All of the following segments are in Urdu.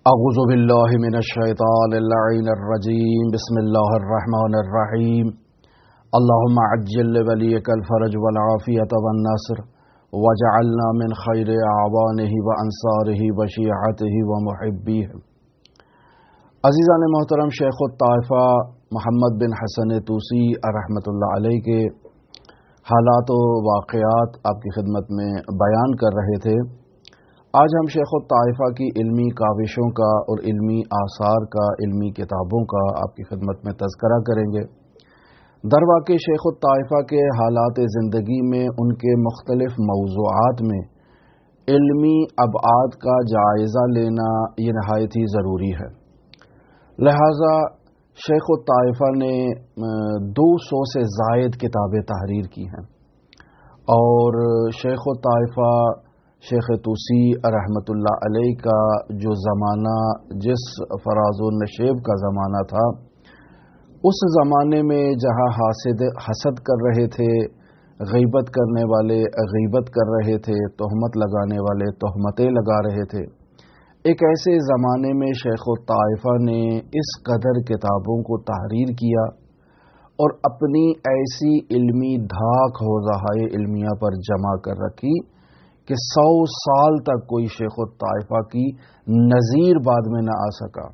اعوذ باللہ من الشیطان اللعین الرجیم بسم اللہ الرحمن الرحیم اللہم عجل لولیک الفرج والعافیت والنصر وجعلنا من خیر اعوانہ وانصارہ وشیعتہ ومحبیہ۔ عزیزان محترم، شیخ الطائفہ محمد بن حسن طوسی رحمۃ اللہ علیہ کے حالات و واقعات آپ کی خدمت میں بیان کر رہے تھے۔ آج ہم شیخ الطائفہ کی علمی کاوشوں کا اور علمی آثار کا، علمی کتابوں کا آپ کی خدمت میں تذکرہ کریں گے۔ در واقع شیخ الطائفہ کے حالات زندگی میں ان کے مختلف موضوعات میں علمی ابعاد کا جائزہ لینا یہ نہایت ہی ضروری ہے۔ لہذا شیخ الطائفہ نے 200 سے زائد کتابیں تحریر کی ہیں، اور شیخ الطائفہ شیخ طوسی رحمۃ اللہ علیہ کا جو زمانہ، جس فراز و نشیب کا زمانہ تھا، اس زمانے میں جہاں حسد کر رہے تھے، غیبت کرنے والے غیبت کر رہے تھے، تہمت لگانے والے تہمتیں لگا رہے تھے، ایک ایسے زمانے میں شیخ الطائفہ نے اس قدر کتابوں کو تحریر کیا اور اپنی ایسی علمی دھاک حوزہائے علمیہ پر جمع کر رکھی کہ 100 سال تک کوئی شیخ الطائفہ کی نظیر بعد میں نہ آ سکا،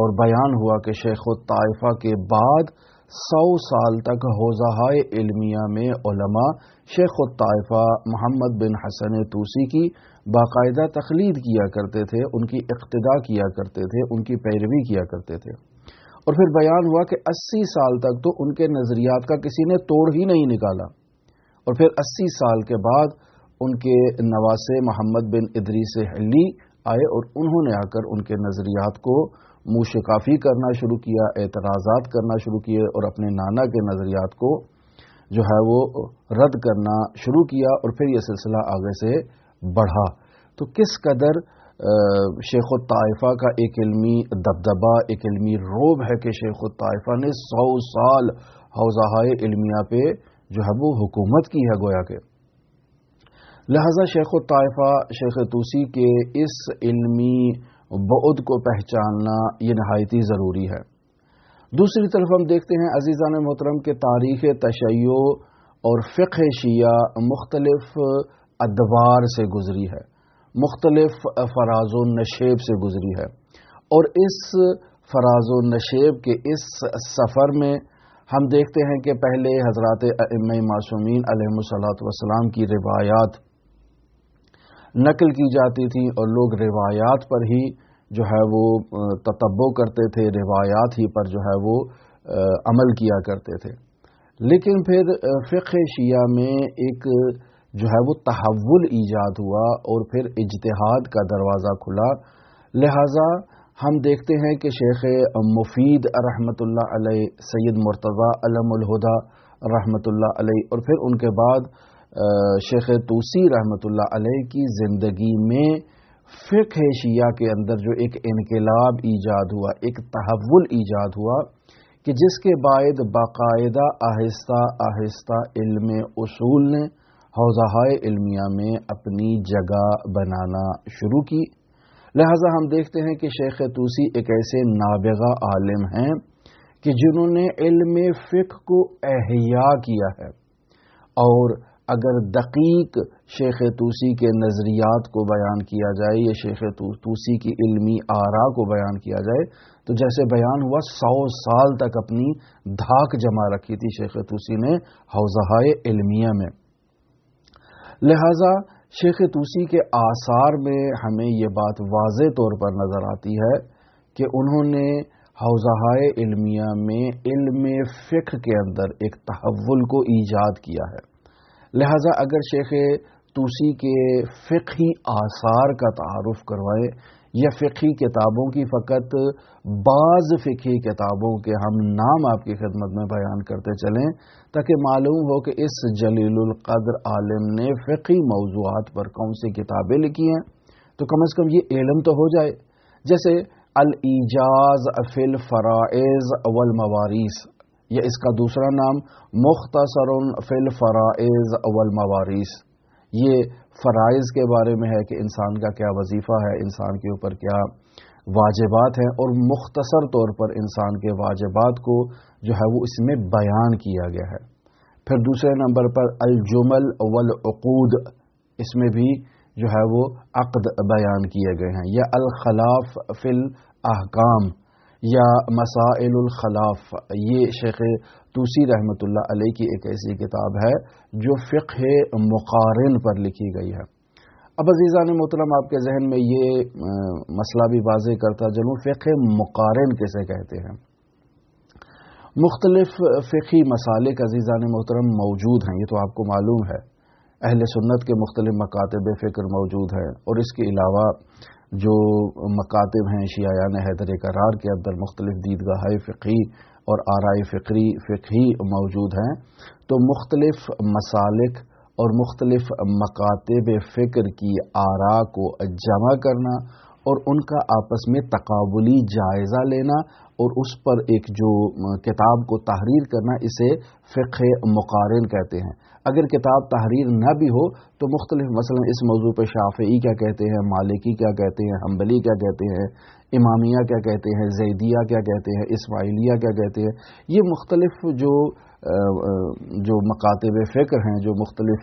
اور بیان ہوا کہ شیخ الطائفہ کے بعد 100 سال تک حوزہائے علمیہ میں علماء شیخ الطائفہ محمد بن حسن طوسی کی باقاعدہ تقلید کیا کرتے تھے، ان کی اقتداء کیا کرتے تھے، ان کی پیروی کیا کرتے تھے۔ اور پھر بیان ہوا کہ 80 سال تک تو ان کے نظریات کا کسی نے توڑ ہی نہیں نکالا، اور پھر 80 سال کے بعد ان کے نواسے محمد بن ادریس حلی آئے، اور انہوں نے آ کر ان کے نظریات کو منہ شکافی کرنا شروع کیا، اعتراضات کرنا شروع کیے، اور اپنے نانا کے نظریات کو جو ہے وہ رد کرنا شروع کیا، اور پھر یہ سلسلہ آگے سے بڑھا۔ تو کس قدر شیخ الطائفہ کا ایک علمی دبدبہ، ایک علمی روب ہے کہ شیخ الطائفہ نے 100 سال حوزہائے علمیہ پہ جو ہے وہ حکومت کی ہے گویا کہ۔ لہذا شیخ الطائفہ شیخ طوسی کے اس علمی بعد کو پہچاننا یہ نہایت ہی ضروری ہے۔ دوسری طرف ہم دیکھتے ہیں عزیزان محترم کہ تاریخ تشیع اور فقہ شیعہ مختلف ادوار سے گزری ہے، مختلف فراز و نشیب سے گزری ہے، اور اس فراز و نشیب کے اس سفر میں ہم دیکھتے ہیں کہ پہلے حضرات ائمہ معصومین علیہم الصلاۃ والسلام کی روایات نقل کی جاتی تھیں، اور لوگ روایات پر ہی جو ہے وہ تتبع کرتے تھے، روایات ہی پر جو ہے وہ عمل کیا کرتے تھے۔ لیکن پھر فقہ شیعہ میں ایک جو ہے وہ تحول ایجاد ہوا، اور پھر اجتہاد کا دروازہ کھلا۔ لہٰذا ہم دیکھتے ہیں کہ شیخ مفید رحمۃ اللہ علیہ، سید مرتضیٰ علم الہدیٰ رحمۃ اللہ علیہ، اور پھر ان کے بعد شیخ طوسی رحمۃ اللہ علیہ کی زندگی میں فقہ شیعہ کے اندر جو ایک انقلاب ایجاد ہوا، ایک تحول ایجاد ہوا، کہ جس کے بعد باقاعدہ آہستہ آہستہ علم اصول نے حوزہائے علمیہ میں اپنی جگہ بنانا شروع کی۔ لہذا ہم دیکھتے ہیں کہ شیخ طوسی ایک ایسے نابغہ عالم ہیں کہ جنہوں نے علم فقہ کو احیا کیا ہے، اور اگر دقیق شیخ طوسی کے نظریات کو بیان کیا جائے یا شیخ طوسی کی علمی آراء کو بیان کیا جائے تو جیسے بیان ہوا 100 سال تک اپنی دھاک جمع رکھی تھی شیخ طوسی نے حوزہائے علمیہ میں۔ لہذا شیخ طوسی کے آثار میں ہمیں یہ بات واضح طور پر نظر آتی ہے کہ انہوں نے حوزہائے علمیہ میں علم فقہ کے اندر ایک تحول کو ایجاد کیا ہے۔ لہذا اگر شیخ طوسی کے فقہی آثار کا تعارف کروائے، یا فقہی کتابوں کی فقط بعض فقہی کتابوں کے ہم نام آپ کی خدمت میں بیان کرتے چلیں تاکہ معلوم ہو کہ اس جلیل القدر عالم نے فقہی موضوعات پر کون سی کتابیں لکھی ہیں، تو کم از کم یہ علم تو ہو جائے۔ جیسے الایجاز فی الفرائض والمواریث، یا اس کا دوسرا نام مختصر فی الفرائض والمواریث، یہ فرائض کے بارے میں ہے کہ انسان کا کیا وظیفہ ہے، انسان کے اوپر کیا واجبات ہیں اور مختصر طور پر انسان کے واجبات کو جو ہے وہ اس میں بیان کیا گیا ہے۔ پھر دوسرے نمبر پر الجمل والعقود، اس میں بھی جو ہے وہ عقد بیان کیے گئے ہیں، یا الخلاف فی الاحکام یا مسائل الخلاف، یہ شیخ طوسی رحمۃ اللہ علیہ کی ایک ایسی کتاب ہے جو فقہ مقارن پر لکھی گئی ہے۔ اب عزیزان محترم، آپ کے ذہن میں یہ مسئلہ بھی واضح کرتا چلوں، فقہ مقارن کسے کہتے ہیں؟ مختلف فقہی مسالک عزیزان محترم موجود ہیں، یہ تو آپ کو معلوم ہے، اہل سنت کے مختلف مکاتب فکر موجود ہیں، اور اس کے علاوہ جو مکاتب ہیں شیعیان حیدر کرار کے اندر مختلف دیدگاہ فقہی اور آراء فقہی موجود ہیں۔ تو مختلف مسالک اور مختلف مکاتب فکر کی آراء کو جمع کرنا اور ان کا آپس میں تقابلی جائزہ لینا اور اس پر ایک جو کتاب کو تحریر کرنا، اسے فقہ مقارن کہتے ہیں۔ اگر کتاب تحریر نہ بھی ہو تو مختلف مثلا اس موضوع پہ شافعی کیا کہتے ہیں، مالکی کیا کہتے ہیں، حنبلی کیا کہتے ہیں، امامیہ کیا کہتے ہیں، زیدیہ کیا کہتے ہیں، اسماعیلیہ کیا کہتے ہیں، یہ مختلف جو مکاتب فکر ہیں، جو مختلف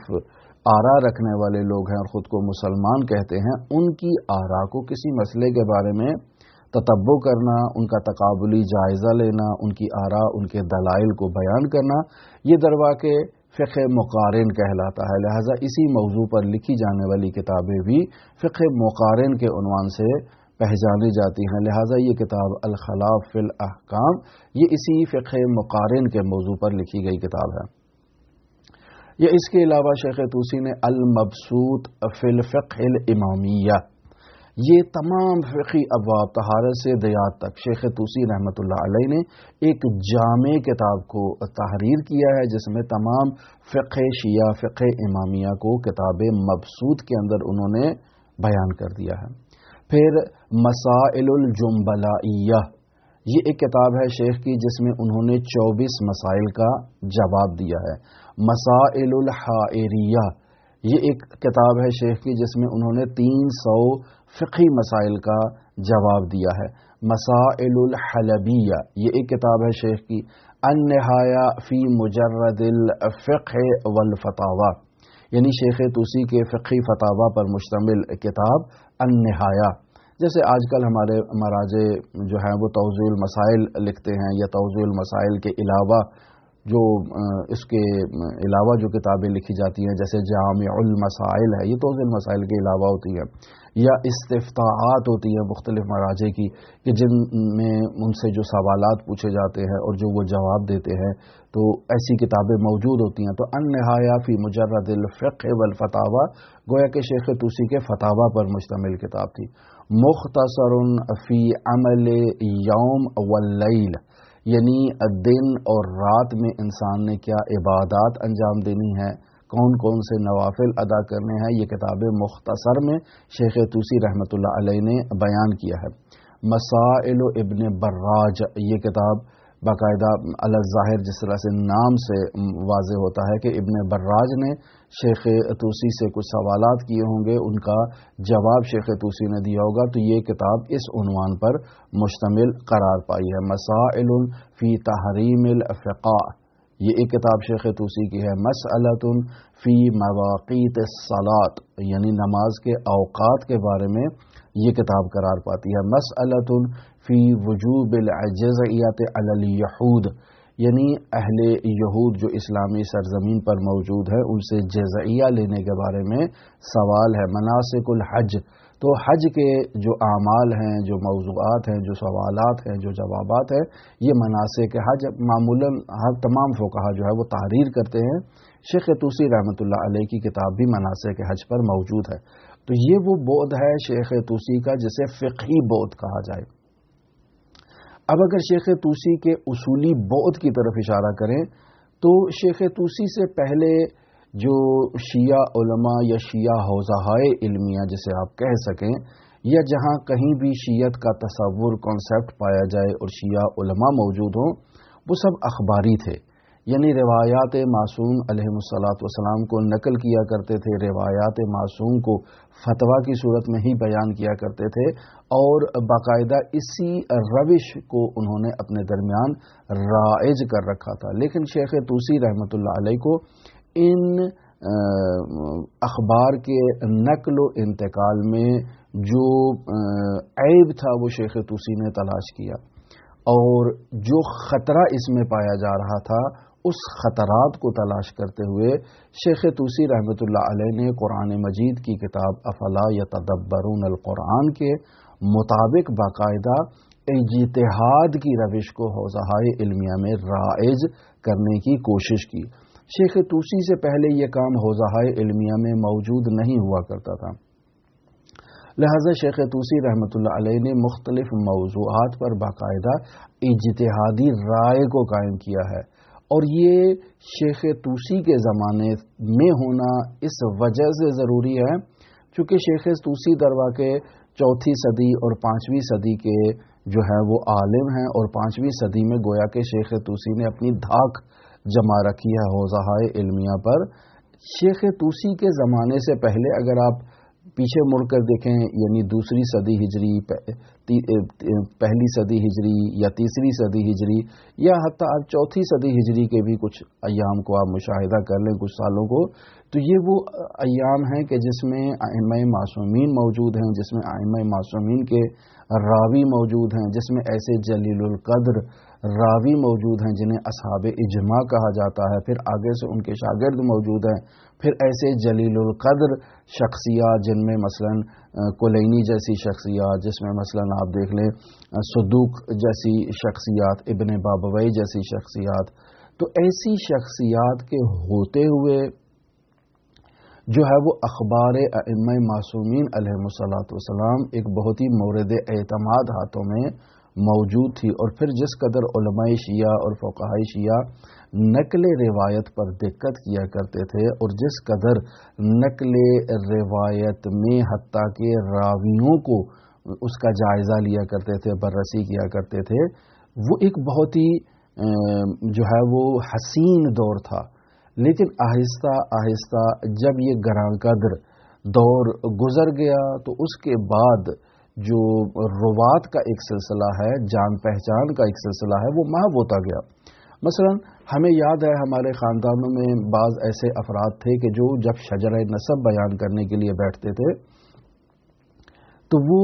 آراء رکھنے والے لوگ ہیں اور خود کو مسلمان کہتے ہیں، ان کی آراء کو کسی مسئلے کے بارے میں تتبع کرنا، ان کا تقابلی جائزہ لینا، ان کی آراء، ان کے دلائل کو بیان کرنا، یہ درواقع فقہ مقارن کہلاتا ہے۔ لہذا اسی موضوع پر لکھی جانے والی کتابیں بھی فقہ مقارن کے عنوان سے پہچانی جاتی ہیں۔ لہذا یہ کتاب الخلاف فی الاحکام یہ اسی فقہ مقارن کے موضوع پر لکھی گئی کتاب ہے۔ یا اس کے علاوہ شیخ طوسی نے المبسوط فی الفقہ الامامیہ، یہ تمام فقہی ابواب طہارت سے دیات تک شیخ طوسی رحمۃ اللہ علیہ نے ایک جامع کتاب کو تحریر کیا ہے، جس میں تمام فقہ شیعہ، فقہ امامیہ کو کتاب مبسوط کے اندر انہوں نے بیان کر دیا ہے۔ پھر مسائل الجنبلائیہ، یہ ایک کتاب ہے شیخ کی جس میں انہوں نے 24 مسائل کا جواب دیا ہے۔ مسائل الحائریہ، یہ ایک کتاب ہے شیخ کی جس میں انہوں نے 300 فقہی مسائل کا جواب دیا ہے۔ مسائل الحلبیہ، یہ ایک کتاب ہے شیخ کی۔ النہایہ فی مجرد الفقہ والفتاوی، یعنی شیخ طوسی کے فقہی فتاوی پر مشتمل کتاب النہایہ۔ جیسے آج کل ہمارے مراجع جو ہیں وہ توضیح المسائل لکھتے ہیں، یا توضیح المسائل کے علاوہ جو اس کے علاوہ جو کتابیں لکھی جاتی ہیں جیسے جامع المسائل ہے، یہ توضیح المسائل کے علاوہ ہوتی ہے، یا استفتاءات ہوتی ہیں مختلف مراجع کی کہ جن میں ان سے جو سوالات پوچھے جاتے ہیں اور جو وہ جواب دیتے ہیں، تو ایسی کتابیں موجود ہوتی ہیں۔ تو النہایہ فی مجرد الفقہ والفتاوی گویا کہ شیخ طوسی کے فتاوی پر مشتمل کتاب تھی۔ مختصر فی عمل یوم واللیل، یعنی دن اور رات میں انسان نے کیا عبادات انجام دینی ہے، کون کون سے نوافل ادا کرنے ہیں، یہ کتاب مختصر میں شیخ طوسی رحمۃ اللہ علیہ نے بیان کیا ہے۔ مسائل ابن براج، یہ کتاب باقاعدہ علی الظاہر جس طرح سے نام سے واضح ہوتا ہے کہ ابن براج نے شیخ طوسی سے کچھ سوالات کیے ہوں گے، ان کا جواب شیخ طوسی نے دیا ہوگا، تو یہ کتاب اس عنوان پر مشتمل قرار پائی ہے۔ مسائل فی تحریم الفقہ، یہ ایک کتاب شیخ طوسی کی ہے۔ مسئلۃ فی مواقیت الصلاۃ، یعنی نماز کے اوقات کے بارے میں یہ کتاب قرار پاتی ہے۔ مسئلۃ فی وجوب الجزیۃ علی الیہود، یعنی اہل یہود جو اسلامی سرزمین پر موجود ہے ان سے جزیہ لینے کے بارے میں سوال ہے۔ مناسک الحج، تو حج کے جو اعمال ہیں، جو موضوعات ہیں، جو سوالات ہیں، جو جوابات ہیں، یہ مناسک حج معمولاً ہر تمام فقہا جو ہے وہ تحریر کرتے ہیں۔ شیخ طوسی رحمۃ اللہ علیہ کی کتاب بھی مناسک حج پر موجود ہے۔ تو یہ وہ بعد ہے شیخ طوسی کا جسے فقہی بعد کہا جائے۔ اب اگر شیخ طوسی کے اصولی بعد کی طرف اشارہ کریں تو شیخ طوسی سے پہلے جو شیعہ علماء یا شیعہ حوزہائے علمیہ جسے آپ کہہ سکیں، یا جہاں کہیں بھی شیعت کا تصور، کانسیپٹ پایا جائے اور شیعہ علماء موجود ہوں، وہ سب اخباری تھے، یعنی روایات معصوم علیہ الصلاۃ والسلام کو نقل کیا کرتے تھے، روایات معصوم کو فتویٰ کی صورت میں ہی بیان کیا کرتے تھے، اور باقاعدہ اسی روش کو انہوں نے اپنے درمیان رائج کر رکھا تھا۔ لیکن شیخ طوسی رحمۃ اللہ علیہ کو ان اخبار کے نقل و انتقال میں جو عیب تھا وہ شیخ طوسی نے تلاش کیا، اور جو خطرہ اس میں پایا جا رہا تھا اس خطرات کو تلاش کرتے ہوئے شیخ طوسی رحمۃ اللہ علیہ نے قرآن مجید کی کتاب افلا یتدبرون القرآن کے مطابق باقاعدہ اجتہاد کی روش کو حوزہائے علمیہ میں رائج کرنے کی کوشش کی۔ شیخ طوسی سے پہلے یہ کام حوزہائے علمیہ میں موجود نہیں ہوا کرتا تھا، لہذا شیخ طوسی رحمۃ اللہ علیہ نے مختلف موضوعات پر باقاعدہ اجتہادی رائے کو قائم کیا ہے، اور یہ شیخ طوسی کے زمانے میں ہونا اس وجہ سے ضروری ہے چونکہ شیخ طوسی در واقع 4 صدی اور 5ویں صدی کے جو ہے وہ عالم ہیں، اور 5ویں صدی میں گویا کہ شیخ طوسی نے اپنی دھاک جما رکھی ہے حوزہائے علمیہ پر۔ شیخ طوسی کے زمانے سے پہلے اگر آپ پیچھے مڑ کر دیکھیں، یعنی 2 صدی ہجری، 1 صدی ہجری یا 3 صدی ہجری، یا حتیٰ آپ 4 صدی ہجری کے بھی کچھ ایام کو آپ مشاہدہ کر لیں، کچھ سالوں کو، تو یہ وہ ایام ہیں کہ جس میں ائمہ معصومین موجود ہیں، جس میں ائمہ معصومین کے راوی موجود ہیں، جس میں ایسے جلیل القدر راوی موجود ہیں جنہیں اصحاب اجماع کہا جاتا ہے، پھر آگے سے ان کے شاگرد موجود ہیں، پھر ایسے جلیل القدر شخصیات جن میں مثلا کلینی جیسی شخصیات، جس میں مثلا آپ دیکھ لیں صدوق جیسی شخصیات، ابن بابوی جیسی شخصیات، تو ایسی شخصیات کے ہوتے ہوئے جو ہے وہ اخبار ائمہ معصومین علیہ الصلاۃ والسلام ایک بہت ہی مورد اعتماد ہاتھوں میں موجود تھی، اور پھر جس قدر علماء شیعہ اور فقہاء شیعہ نقل روایت پر دقت کیا کرتے تھے، اور جس قدر نقل روایت میں حتیٰ کہ راویوں کو اس کا جائزہ لیا کرتے تھے، بررسی کیا کرتے تھے، وہ ایک بہت ہی جو ہے وہ حسین دور تھا۔ لیکن آہستہ آہستہ جب یہ گراں قدر دور گزر گیا تو اس کے بعد جو روات کا ایک سلسلہ ہے، جان پہچان کا ایک سلسلہ ہے، وہ محو ہوتا گیا۔ مثلا ہمیں یاد ہے ہمارے خاندانوں میں بعض ایسے افراد تھے کہ جو جب شجرہ نسب بیان کرنے کے لیے بیٹھتے تھے تو وہ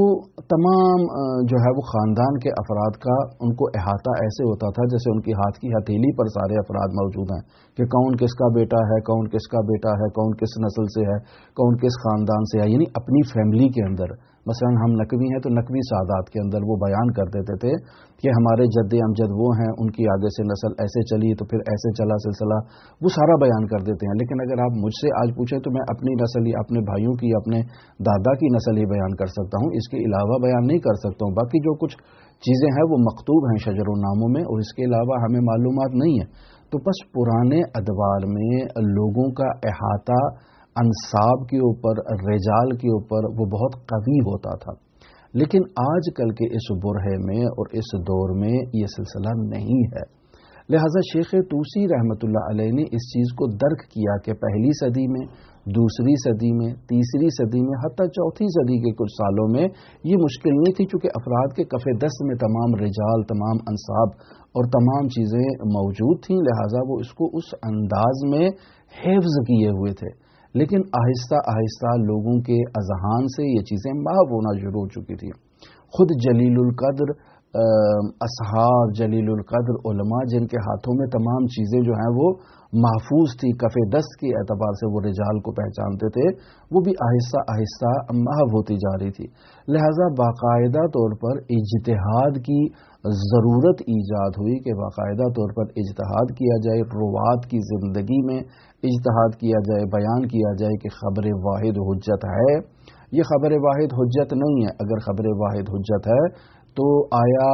تمام جو ہے وہ خاندان کے افراد کا ان کو احاطہ ایسے ہوتا تھا جیسے ان کی ہاتھ کی ہتھیلی پر سارے افراد موجود ہیں کہ کون کس کا بیٹا ہے، کون کس کا بیٹا ہے، کون کس نسل سے ہے، کون کس خاندان سے ہے، یعنی اپنی فیملی کے اندر مثلا ہم نقوی ہیں تو نقوی سعادات کے اندر وہ بیان کر دیتے تھے کہ ہمارے جد امجد وہ ہیں، ان کی آگے سے نسل ایسے چلی تو پھر ایسے چلا سلسلہ، وہ سارا بیان کر دیتے ہیں۔ لیکن اگر آپ مجھ سے آج پوچھیں تو میں اپنی نسل ہی، اپنے بھائیوں کی، اپنے دادا کی نسل ہی بیان کر سکتا ہوں، اس کے علاوہ بیان نہیں کر سکتا ہوں۔ باقی جو کچھ چیزیں ہیں وہ مکتوب ہیں شجر الناموں میں، اور اس کے علاوہ ہمیں معلومات نہیں ہے۔ تو بس پرانے ادوار میں لوگوں کا احاطہ انصاب کے اوپر، رجال کے اوپر وہ بہت قوی ہوتا تھا، لیکن آج کل کے اس برہے میں اور اس دور میں یہ سلسلہ نہیں ہے۔ لہذا شیخ طوسی رحمۃ اللہ علیہ نے اس چیز کو درک کیا کہ پہلی صدی میں، 2 صدی میں، 3 صدی میں، حتیٰ 4 صدی کے کچھ سالوں میں یہ مشکل نہیں تھی، چونکہ افراد کے کف دست میں تمام رجال، تمام انصاب اور تمام چیزیں موجود تھیں، لہٰذا وہ اس کو اس انداز میں حفظ کیے ہوئے تھے۔ لیکن آہستہ آہستہ لوگوں کے اذہان سے یہ چیزیں محو ہونا شروع ہو چکی تھیں۔ خود جلیل القدر اصحاب، جلیل القدر علماء جن کے ہاتھوں میں تمام چیزیں جو ہیں وہ محفوظ تھی، کف دست کے اعتبار سے وہ رجال کو پہچانتے تھے، وہ بھی آہستہ آہستہ محو ہوتی جا رہی تھی۔ لہذا باقاعدہ طور پر اجتہاد کی ضرورت ایجاد ہوئی کہ باقاعدہ طور پر اجتہاد کیا جائے، روات کی زندگی میں اجتہاد کیا جائے، بیان کیا جائے کہ خبر واحد حجت ہے، یہ خبر واحد حجت نہیں ہے۔ اگر خبر واحد حجت ہے تو آیا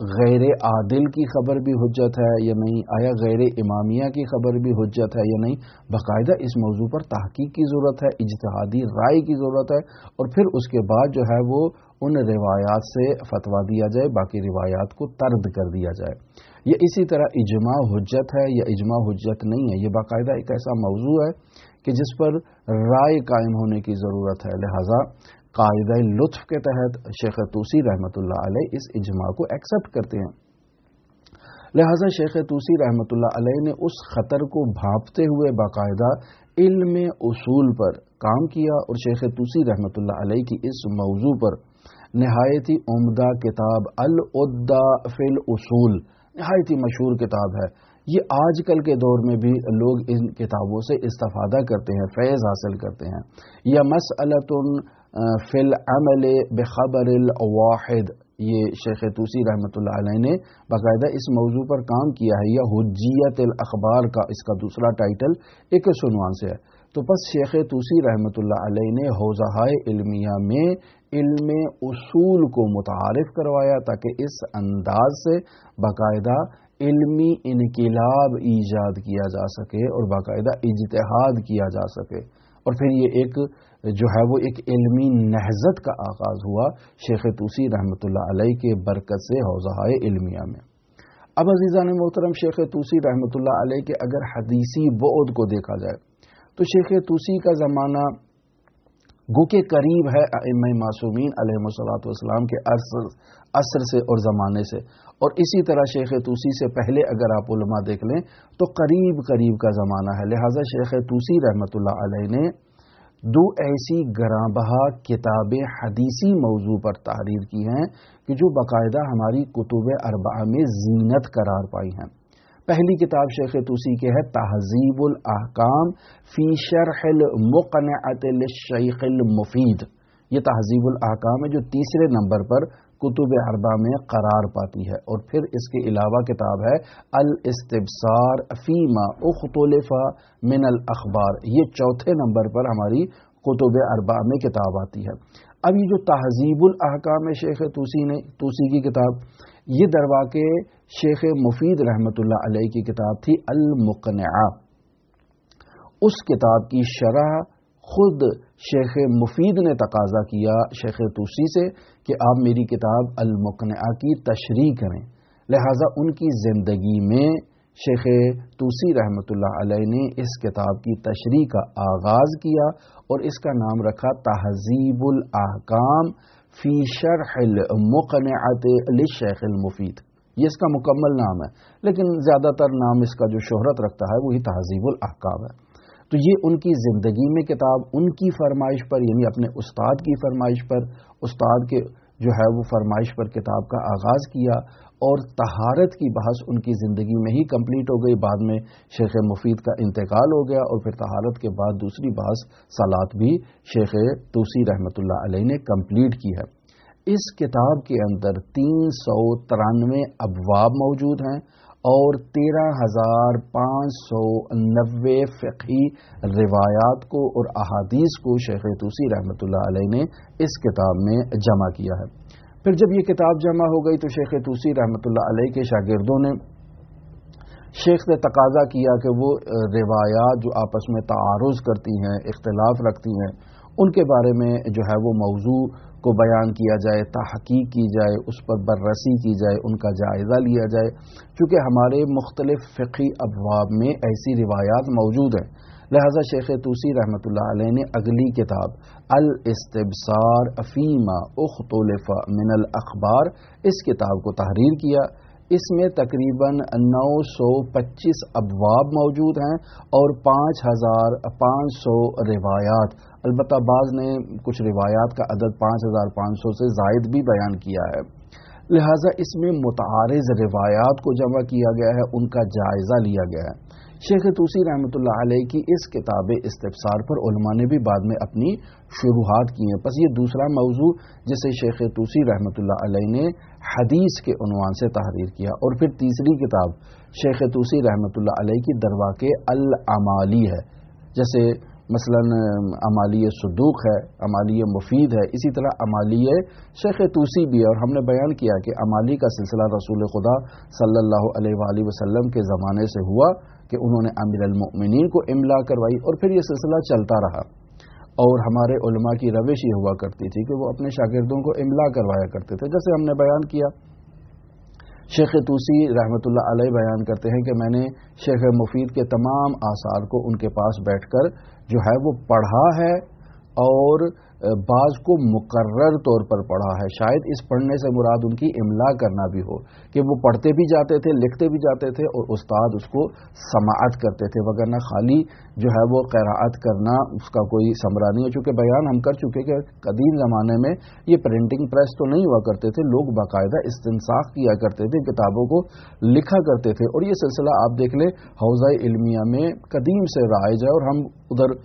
غیر عادل کی خبر بھی حجت ہے یا نہیں؟ آیا غیر امامیہ کی خبر بھی حجت ہے یا نہیں؟ باقاعدہ اس موضوع پر تحقیق کی ضرورت ہے، اجتہادی رائے کی ضرورت ہے، اور پھر اس کے بعد جو ہے وہ ان روایات سے فتویٰ دیا جائے، باقی روایات کو طرد کر دیا جائے۔ یہ اسی طرح اجماع حجت ہے یا اجماع حجت نہیں ہے، یہ باقاعدہ ایک ایسا موضوع ہے کہ جس پر رائے قائم ہونے کی ضرورت ہے. لہٰذا قاعدہ لطف کے تحت شیخ طوسی رحمۃ اللہ علیہ اس اجماع کو ایکسپٹ کرتے ہیں. لہٰذا شیخ طوسی رحمۃ اللہ علیہ نے اس خطر کو بھانپتے ہوئے باقاعدہ علم اصول پر کام کیا، اور شیخ طوسی رحمۃ اللہ علیہ کی اس موضوع پر نہایت ہی عمدہ کتاب العدہ فی الاصول نہایت ہی مشہور کتاب ہے. یہ آج کل کے دور میں بھی لوگ ان کتابوں سے استفادہ کرتے ہیں، فیض حاصل کرتے ہیں. یا مسئلۃ فی العمل بخبر الواحد، یہ شیخ طوسی رحمۃ اللہ علیہ نے باقاعدہ اس موضوع پر کام کیا ہے. یا حجیت الاخبار کا اس کا دوسرا ٹائٹل ایک عنوان سے ہے. تو پس شیخ طوسی رحمۃ اللہ علیہ نے حوزہ علمیہ میں علم اصول کو متعارف کروایا تاکہ اس انداز سے باقاعدہ علمی انقلاب ایجاد کیا جا سکے اور باقاعدہ اجتہاد کیا جا سکے. اور پھر یہ ایک جو ہے وہ ایک علمی نہضت کا آغاز ہوا شیخ طوسی رحمۃ اللہ علیہ کے برکت سے حوزہ علمیہ میں. اب عزیزان محترم، شیخ طوسی رحمۃ اللہ علیہ کے اگر حدیثی بعد کو دیکھا جائے تو شیخ طوسی کا زمانہ گو کے قریب ہے ائمہ معصومین علیہم الصلوۃ والسلام کے عصر سے اور زمانے سے، اور اسی طرح شیخ طوسی سے پہلے اگر آپ علماء دیکھ لیں تو قریب کا زمانہ ہے. لہٰذا شیخ طوسی رحمۃ اللہ علیہ نے دو ایسی گراں بہا کتابیں حدیثی موضوع پر تحریر کی ہیں کہ جو باقاعدہ ہماری کتب اربعہ میں زینت قرار پائی ہیں. پہلی کتاب شیخ طوسی کے ہے تہذیب الاحکام فی شرح المقنعۃ للشیخ المفید. یہ تہذیب الاحکام ہے جو تیسرے نمبر پر کتب اربعہ میں قرار پاتی ہے. اور پھر اس کے علاوہ کتاب ہے الاستبصار فیما اختلف من الاخبار، یہ چوتھے نمبر پر ہماری کتب اربعہ میں کتاب آتی ہے. اب یہ جو تہذیب الاحکام ہے شیخ طوسی کی کتاب، یہ درواقع شیخ مفید رحمۃ اللہ علیہ کی کتاب تھی المقنعہ. اس کتاب کی شرح خود شیخ مفید نے تقاضا کیا شیخ طوسی سے کہ آپ میری کتاب المقنعہ کی تشریح کریں. لہٰذا ان کی زندگی میں شیخ طوسی رحمۃ اللہ علیہ نے اس کتاب کی تشریح کا آغاز کیا اور اس کا نام رکھا تہذیب الاحکام فی شرح المقنعۃ للشیخ المفید. یہ اس کا مکمل نام ہے، لیکن زیادہ تر نام اس کا جو شہرت رکھتا ہے وہی تہذیب الاحکام ہے. تو یہ ان کی زندگی میں کتاب، ان کی فرمائش پر، یعنی اپنے استاد کی فرمائش پر، استاد کے جو ہے وہ فرمائش پر کتاب کا آغاز کیا. اور طہارت کی بحث ان کی زندگی میں ہی کمپلیٹ ہو گئی. بعد میں شیخ مفید کا انتقال ہو گیا اور پھر طہارت کے بعد دوسری بحث صلاۃ بھی شیخ طوسی رحمۃ اللہ علیہ نے کمپلیٹ کی ہے. اس کتاب کے اندر 393 ابواب موجود ہیں اور 13,590 فقہی روایات کو اور احادیث کو شیخ طوسی رحمۃ اللہ علیہ نے اس کتاب میں جمع کیا ہے. پھر جب یہ کتاب جمع ہو گئی تو شیخ طوسی رحمۃ اللہ علیہ کے شاگردوں نے شیخ سے تقاضا کیا کہ وہ روایات جو آپس میں تعارض کرتی ہیں، اختلاف رکھتی ہیں، ان کے بارے میں جو ہے وہ موضوع کو بیان کیا جائے، تحقیق کی جائے، اس پر بررسی کی جائے، ان کا جائزہ لیا جائے. چونکہ ہمارے مختلف فقہی ابواب میں ایسی روایات موجود ہیں، لہذا شیخ طوسی رحمۃ اللہ علیہ نے اگلی کتاب الاستبصار فیما اختلف من الاخبار اس کتاب کو تحریر کیا. اس میں تقریباً 925 ابواب موجود ہیں اور 5,500 روایات. البتہ بعض نے کچھ روایات کا عدد 5,500 سے زائد بھی بیان کیا ہے. لہٰذا اس میں متعارض روایات کو جمع کیا گیا ہے، ان کا جائزہ لیا گیا ہے. شیخ طوسی رحمۃ اللہ علیہ کی اس کتاب استبصار پر علماء نے بھی بعد میں اپنی شروحات کی ہیں. پس یہ دوسرا موضوع جسے شیخ طوسی رحمۃ اللہ علیہ نے حدیث کے عنوان سے تحریر کیا. اور پھر تیسری کتاب شیخ طوسی رحمۃ اللہ علیہ کی درواقع العمالی ہے، جیسے مثلا عمالی صدوق ہے، عمالی مفید ہے، اسی طرح عمالی شیخ طوسی بھی ہے. اور ہم نے بیان کیا کہ عمالی کا سلسلہ رسول خدا صلی اللہ علیہ وآلہ وسلم کے زمانے سے ہوا کہ انہوں نے امیر المؤمنین کو املا کروائی اور پھر یہ سلسلہ چلتا رہا. اور ہمارے علماء کی روش یہ ہوا کرتی تھی کہ وہ اپنے شاگردوں کو املا کروایا کرتے تھے. جیسے ہم نے بیان کیا شیخ طوسی رحمۃ اللہ علیہ بیان کرتے ہیں کہ میں نے شیخ مفید کے تمام آثار کو ان کے پاس بیٹھ کر جو ہے وہ پڑھا ہے، اور بعض کو مقرر طور پر پڑھا ہے۔ شاید اس پڑھنے سے مراد ان کی املا کرنا بھی ہو، کہ وہ پڑھتے بھی جاتے تھے، لکھتے بھی جاتے تھے، اور استاد اس کو سماعت کرتے تھے، وگرنہ خالی جو ہے وہ قراءت کرنا اس کا کوئی ثمرہ نہیں ہے۔ چونکہ بیان ہم کر چکے کہ قدیم زمانے میں یہ پرنٹنگ پریس تو نہیں ہوا کرتے تھے، لوگ باقاعدہ استنساخ کیا کرتے تھے، کتابوں کو لکھا کرتے تھے، اور یہ سلسلہ آپ دیکھ لیں حوزہ علمیہ میں قدیم سے رائج ہے، اور ہم ادھر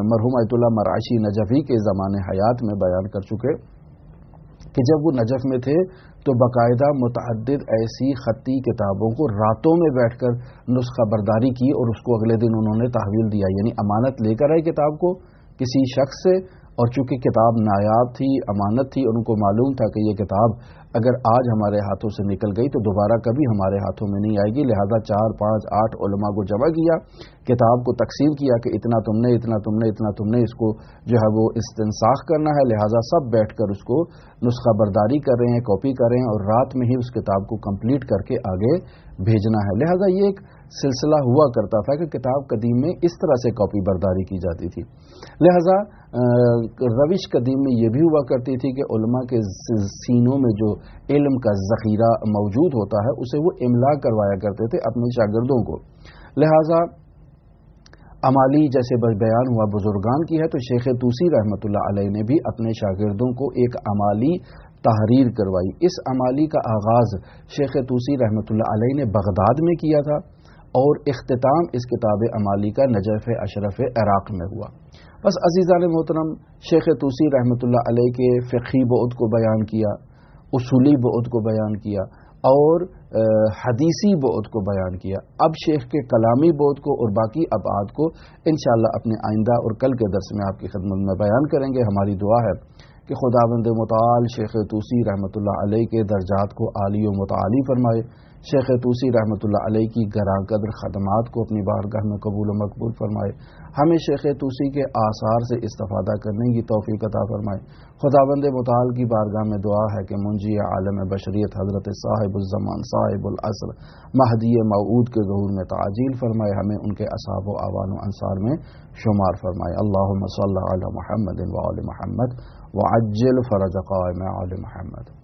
مرحوم آیت اللہ مرعشی نجفی کے زمانے حیات میں بیان کر چکے کہ جب وہ نجف میں تھے تو باقاعدہ متعدد ایسی خطی کتابوں کو راتوں میں بیٹھ کر نسخہ برداری کی، اور اس کو اگلے دن انہوں نے تحویل دیا، یعنی امانت لے کر آئے کتاب کو کسی شخص سے، اور چونکہ کتاب نایاب تھی، امانت تھی، اور ان کو معلوم تھا کہ یہ کتاب اگر آج ہمارے ہاتھوں سے نکل گئی تو دوبارہ کبھی ہمارے ہاتھوں میں نہیں آئے گی، لہذا 4 5 8 علماء کو جمع کیا، کتاب کو تقسیم کیا کہ اتنا تم نے، اتنا تم نے، اتنا تم نے اس کو جو ہے وہ استنساخ کرنا ہے، لہذا سب بیٹھ کر اس کو نسخہ برداری کر رہے ہیں، کاپی کر رہے ہیں، اور رات میں ہی اس کتاب کو کمپلیٹ کر کے آگے بھیجنا ہے۔ لہذا یہ ایک سلسلہ ہوا کرتا تھا کہ کتاب قدیم میں اس طرح سے کاپی برداری کی جاتی تھی۔ لہذا روش قدیم میں یہ بھی ہوا کرتی تھی کہ علماء کے سینوں میں جو علم کا ذخیرہ موجود ہوتا ہے اسے وہ املا کروایا کرتے تھے اپنے شاگردوں کو۔ لہذا امالی جیسے بیان ہوا بزرگان کی ہے، تو شیخ طوسی رحمۃ اللہ علیہ نے بھی اپنے شاگردوں کو ایک امالی تحریر کروائی۔ اس امالی کا آغاز شیخ طوسی رحمۃ اللہ علیہ نے بغداد میں کیا تھا، اور اختتام اس کتاب امالی کا نجف اشرف عراق میں ہوا۔ بس عزیزان محترم، شیخ طوسی رحمۃ اللہ علیہ کے فقہی بعد کو بیان کیا، اصولی بعد کو بیان کیا، اور حدیثی بعد کو بیان کیا۔ اب شیخ کے کلامی بعد کو اور باقی ابعاد کو انشاءاللہ اپنے آئندہ اور کل کے درس میں آپ کی خدمت میں بیان کریں گے۔ ہماری دعا ہے کہ خداوند متعال شیخ طوسی رحمۃ اللہ علیہ کے درجات کو عالی و متعالی فرمائے، شیخ طوسی رحمۃ اللہ علیہ کی گراں قدر خدمات کو اپنی بارگاہ میں قبول و مقبول فرمائے، ہمیں شیخ طوسی کے آثار سے استفادہ کرنے کی توفیق عطا فرمائے۔ خداوند متعال کی بارگاہ میں دعا ہے کہ منجی عالم بشریت حضرت صاحب الزمان صاحب العصر مہدی موعود کے ظہور میں تعجیل فرمائے، ہمیں ان کے اصحاب و اعوان و انصار میں شمار فرمائے۔ اللہم صلی علی محمد و آل محمد وعجل فرج قائم آل محمد۔